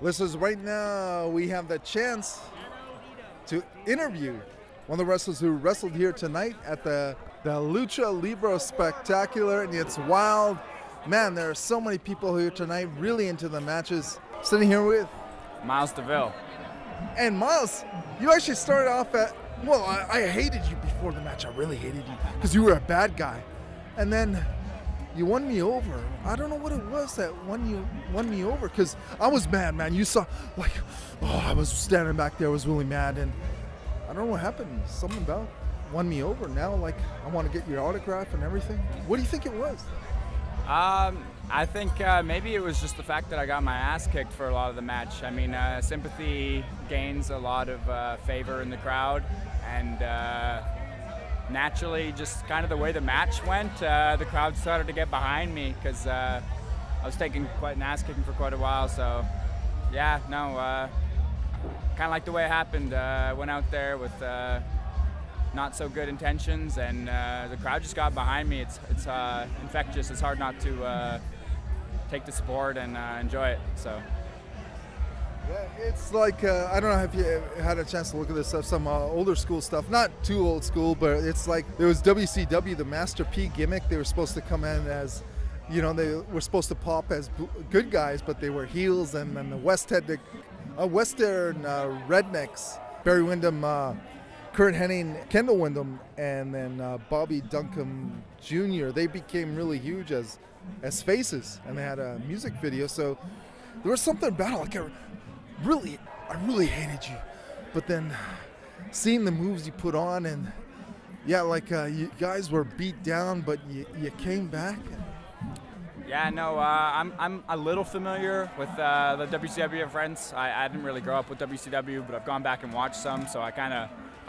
Listeners, right now we have the chance to interview one of the wrestlers who wrestled here tonight at the Lucha Libre Spectacular, and it's wild. Man, there are so many people here tonight really into the matches. Sitting here with Miles Deville. And Miles, you actually started off at, well, I hated you before the match. I really hated you because you were a bad guy. And then you won me over. I don't know what it was that won me over, because I was mad, man. You saw, like, I was standing back there. I was really mad, and I don't know what happened. Something about won me over. Now, like, I want to get your autograph and everything. What do you think it was? I think maybe it was just the fact that I got my ass kicked for a lot of the match. I mean, sympathy gains a lot of favor in the crowd, and naturally, just kind of the way the match went, the crowd started to get behind me because I was taking quite an ass kicking for quite a while. So, yeah, no, kind of like the way it happened. I went out there with not so good intentions, and the crowd just got behind me. It's infectious. It's hard not to take the sport and enjoy it. So. Yeah, it's like, I don't know if you had a chance to look at this stuff, some older school stuff, not too old school, but it's like there was WCW, the Master P gimmick. They were supposed to come in as, you know, they were supposed to pop as good guys, but they were heels, and then the Western rednecks, Barry Windham, Kurt Hennig, Kendall Windham, and then Bobby Duncombe Jr., they became really huge as faces, and they had a music video, so there was something about it, like I really hated you, but then seeing the moves you put on, and yeah, like you guys were beat down, but you came back. Yeah, no, I'm a little familiar with the WCW friends. I didn't really grow up with WCW, but I've gone back and watched some, so I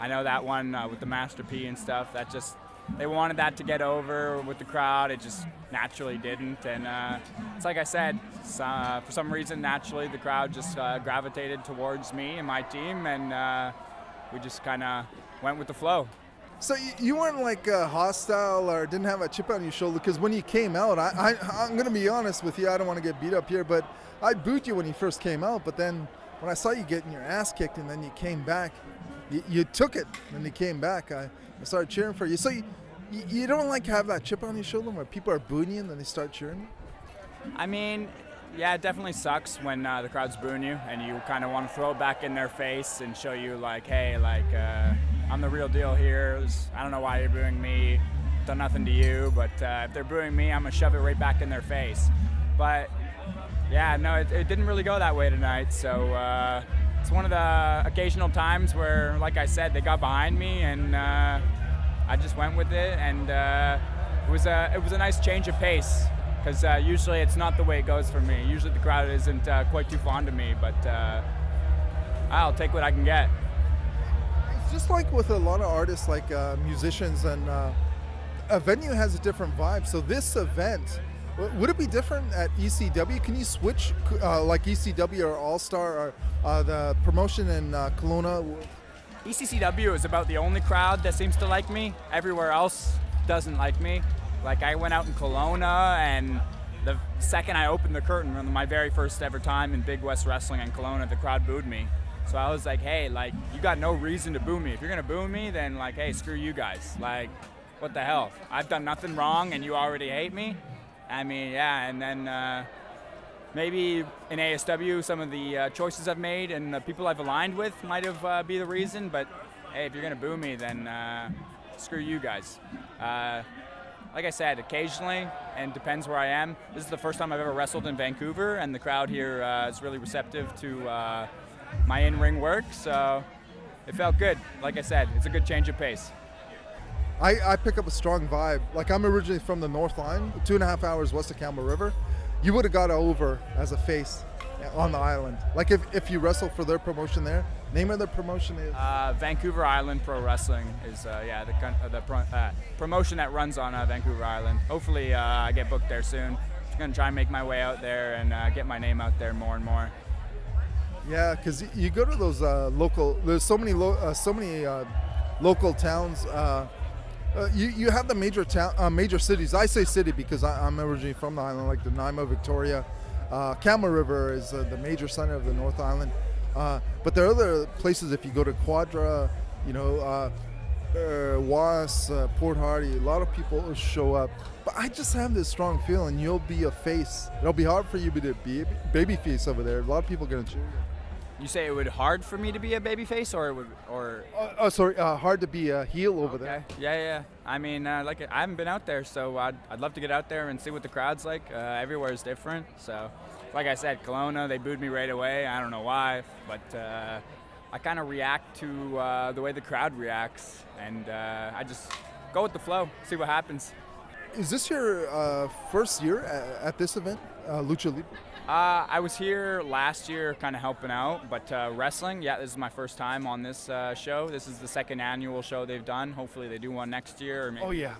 know that one with the Master P and stuff. That just, they wanted that to get over with the crowd. It just naturally didn't, and it's like I said, for some reason, naturally, the crowd just gravitated towards me and my team, and we just kind of went with the flow. So you weren't like hostile or didn't have a chip on your shoulder, because when you came out, I'm going to be honest with you, I don't want to get beat up here, but I booed you when you first came out, but then when I saw you getting your ass kicked and then you came back, you took it, and you came back, I started cheering for you. So you don't like have that chip on your shoulder where people are booing you and then they start cheering you? I mean, yeah, it definitely sucks when the crowd's booing you and you kind of want to throw it back in their face and show you like, hey, like, I'm the real deal here. I don't know why you're booing me. Done nothing to you, but if they're booing me, I'm going to shove it right back in their face. But, yeah, no, it didn't really go that way tonight. So it's one of the occasional times where, like I said, they got behind me, and I just went with it, and it was a nice change of pace, because usually it's not the way it goes for me. Usually the crowd isn't quite too fond of me, but I'll take what I can get. It's just like with a lot of artists, like musicians, and a venue has a different vibe. So this event, would it be different at ECW? Can you switch like ECW or All-Star or the promotion in Kelowna? ECCW is about the only crowd that seems to like me. Everywhere else doesn't like me. Like, I went out in Kelowna, and the second I opened the curtain, on my very first ever time in Big West Wrestling in Kelowna, the crowd booed me. So I was like, hey, like, you got no reason to boo me. If you're gonna boo me, then like, hey, screw you guys. Like, what the hell? I've done nothing wrong and you already hate me? I mean, yeah, and then maybe in ASW, some of the choices I've made and the people I've aligned with might have be the reason, but hey, if you're gonna boo me, then screw you guys. Like I said, occasionally, and depends where I am. This is the first time I've ever wrestled in Vancouver, and the crowd here is really receptive to my in-ring work, so it felt good. Like I said, it's a good change of pace. I pick up a strong vibe. Like, I'm originally from the North Line, 2.5 hours west of Campbell River. You would have got over as a face on the island. Like, if you wrestle for their promotion there, name of their promotion is? Vancouver Island Pro Wrestling is the promotion that runs on Vancouver Island. Hopefully I get booked there soon. I'm going to try and make my way out there and get my name out there more and more. Yeah, because you go to those local, there's so many local towns. You have the major cities. I say city because I'm originally from the island, like Nanaimo, Victoria, Camel River is the major center of the North Island. But there are other places, if you go to Quadra, Was, Port Hardy, a lot of people show up. But I just have this strong feeling you'll be a face. It'll be hard for you to be a baby face over there. A lot of people are going to cheer you. You say it would hard for me to be a babyface, or it would, or? Hard to be a heel over there. Yeah. I mean, I haven't been out there, so I'd love to get out there and see what the crowd's like. Everywhere is different, so like I said, Kelowna, they booed me right away. I don't know why, but I kind of react to the way the crowd reacts, and I just go with the flow, see what happens. Is this your first year at this event, Lucha Libre? I was here last year kind of helping out, but wrestling, yeah, this is my first time on this show. This is the second annual show they've done. Hopefully they do one next year. Or maybe, oh, yeah.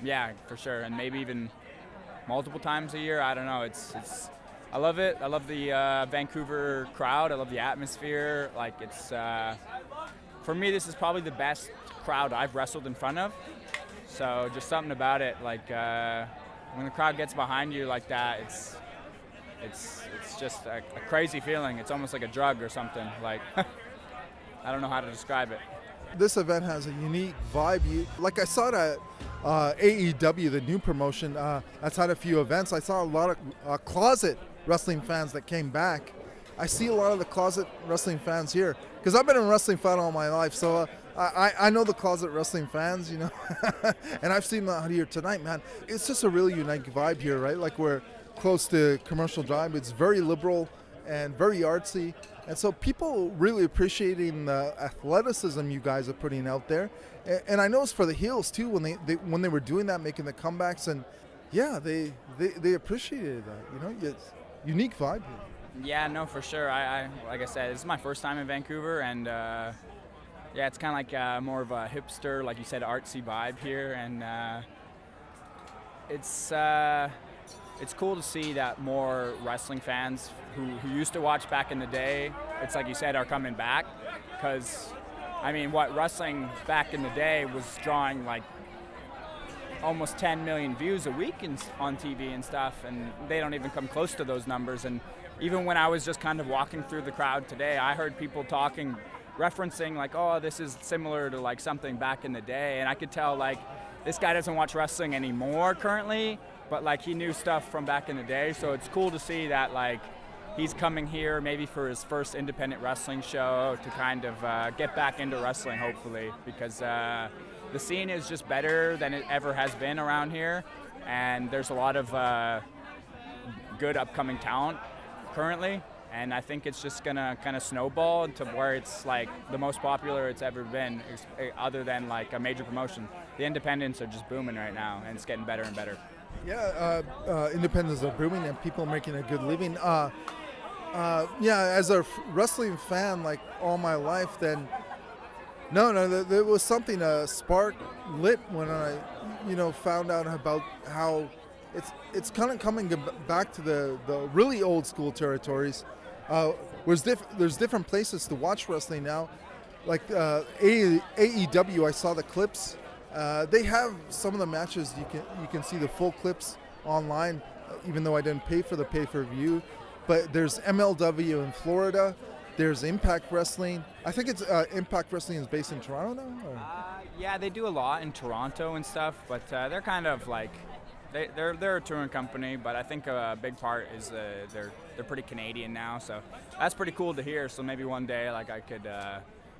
Yeah, for sure, and maybe even multiple times a year. I don't know. I love it. I love the Vancouver crowd. I love the atmosphere. Like, it's, for me, this is probably the best crowd I've wrestled in front of. So just something about it, like when the crowd gets behind you like that, it's just a crazy feeling. It's almost like a drug or something. Like, I don't know how to describe it. This event has a unique vibe. Like I saw it at AEW, the new promotion. That's had a few events. I saw a lot of closet wrestling fans that came back. I see a lot of the closet wrestling fans here because I've been a wrestling fan all my life. So I know the closet wrestling fans, and I've seen them out here tonight, man. It's just a really unique vibe here, right? Like, we're close to Commercial Drive. It's very liberal and very artsy, and so people really appreciating the athleticism you guys are putting out there. And I noticed for the heels too, when they were doing that, making the comebacks, and yeah, they appreciated that. It's unique vibe here. Yeah, no, for sure. I like I said, this is my first time in Vancouver, and yeah, it's kind of like more of a hipster, like you said, artsy vibe here, and it's cool to see that more wrestling fans who used to watch back in the day, it's like you said, are coming back. Because, I mean, wrestling back in the day was drawing like almost 10 million views a week on TV and stuff, and they don't even come close to those numbers. And even when I was just kind of walking through the crowd today, I heard people talking, referencing like, oh, this is similar to like something back in the day. And I could tell like this guy doesn't watch wrestling anymore currently, but like he knew stuff from back in the day. So it's cool to see that like he's coming here maybe for his first independent wrestling show to kind of get back into wrestling, hopefully, because the scene is just better than it ever has been around here. And there's a lot of good upcoming talent currently. And I think it's just gonna kind of snowball to where it's like the most popular it's ever been, other than like a major promotion. The independents are just booming right now, and it's getting better and better. Yeah, independents are booming, and people are making a good living. Yeah, as a wrestling fan, like all my life, then there was something, a spark lit when I, found out about how it's kind of coming back to the really old school territories. There's different places to watch wrestling now, like AEW. I saw the clips. They have some of the matches. You can see the full clips online, even though I didn't pay for the pay-per-view. But there's MLW in Florida. There's Impact Wrestling. I think it's Impact Wrestling is based in Toronto now. Yeah, they do a lot in Toronto and stuff, but they're kind of like they're a touring company. But I think a big part is they're pretty Canadian now, so that's pretty cool to hear. So maybe one day like I could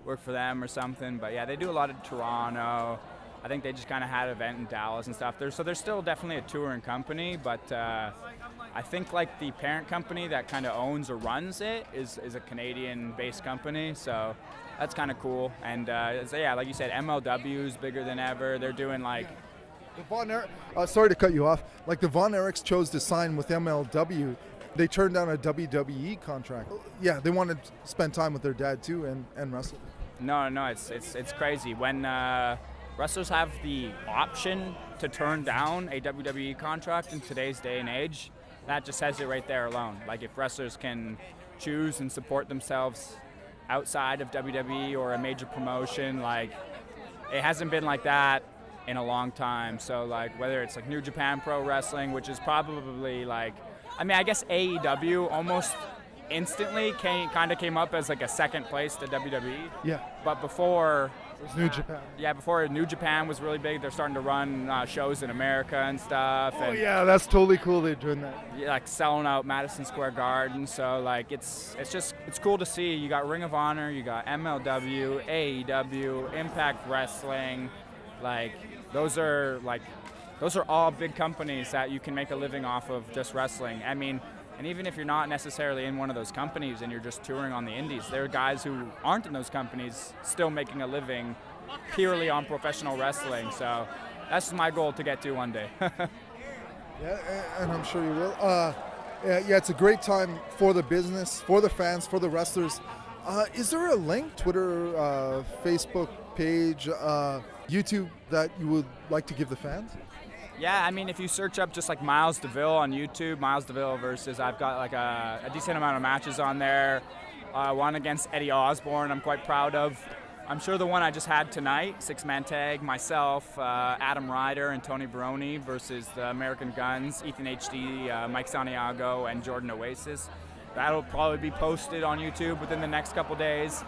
work for them or something. But yeah, they do a lot in Toronto. I think they just kind of had an event in Dallas and stuff. So they're still definitely a touring company, but I think like the parent company that kind of owns or runs it is a Canadian-based company, so that's kind of cool. And yeah, like you said, MLW is bigger than ever. They're doing like... sorry to cut you off. Like the Von Erichs chose to sign with MLW. They turned down a WWE contract. Yeah, they wanted to spend time with their dad too and wrestle. No, it's crazy. When wrestlers have the option to turn down a WWE contract in today's day and age, that just says it right there alone. Like if wrestlers can choose and support themselves outside of WWE or a major promotion, like it hasn't been like that in a long time. So like whether it's like New Japan Pro Wrestling, which is probably like, I mean, I guess AEW almost instantly came up as like a second place to WWE. Yeah. But before It was New Japan. Yeah, before New Japan was really big, they're starting to run shows in America and stuff. Oh and yeah, that's totally cool they're doing that. like selling out Madison Square Garden. So like it's cool to see. You got Ring of Honor, you got MLW, AEW, Impact Wrestling. Like those are all big companies that you can make a living off of just wrestling. I mean, and even if you're not necessarily in one of those companies and you're just touring on the indies, there are guys who aren't in those companies still making a living purely on professional wrestling. So that's my goal to get to one day. Yeah, and I'm sure you will. Yeah, it's a great time for the business, for the fans, for the wrestlers. Is there a link, Twitter, Facebook page, YouTube that you would like to give the fans? Yeah, I mean, if you search up just like Miles Deville on YouTube, Miles Deville versus, I've got like a decent amount of matches on there. One against Eddie Osborne I'm quite proud of. I'm sure the one I just had tonight, 6-man tag, myself, Adam Ryder and Tony Baroni versus the American Guns, Ethan HD, Mike Santiago, and Jordan Oasis. That'll probably be posted on YouTube within the next couple days.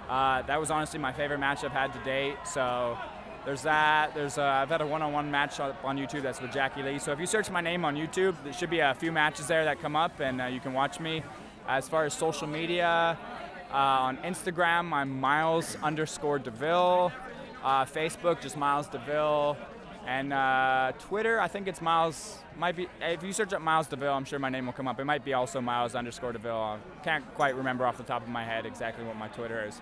That was honestly my favorite match I've had to date, so there's that. I've had a one-on-one match on YouTube that's with Jackie Lee. So if you search my name on YouTube, there should be a few matches there that come up, and you can watch me. As far as social media, on Instagram, I'm Miles_Deville. Facebook, just Miles Deville. And Twitter, I think it's Miles. Might be if you search up Miles Deville, I'm sure my name will come up. It might be also Miles_Deville. I can't quite remember off the top of my head exactly what my Twitter is.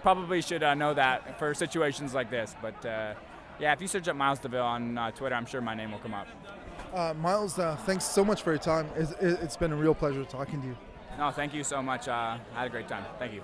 Probably should know that for situations like this, but yeah, if you search up Miles Deville on Twitter, I'm sure my name will come up. Miles, thanks so much for your time. It's been a real pleasure talking to you. No, thank you so much. I had a great time. Thank you.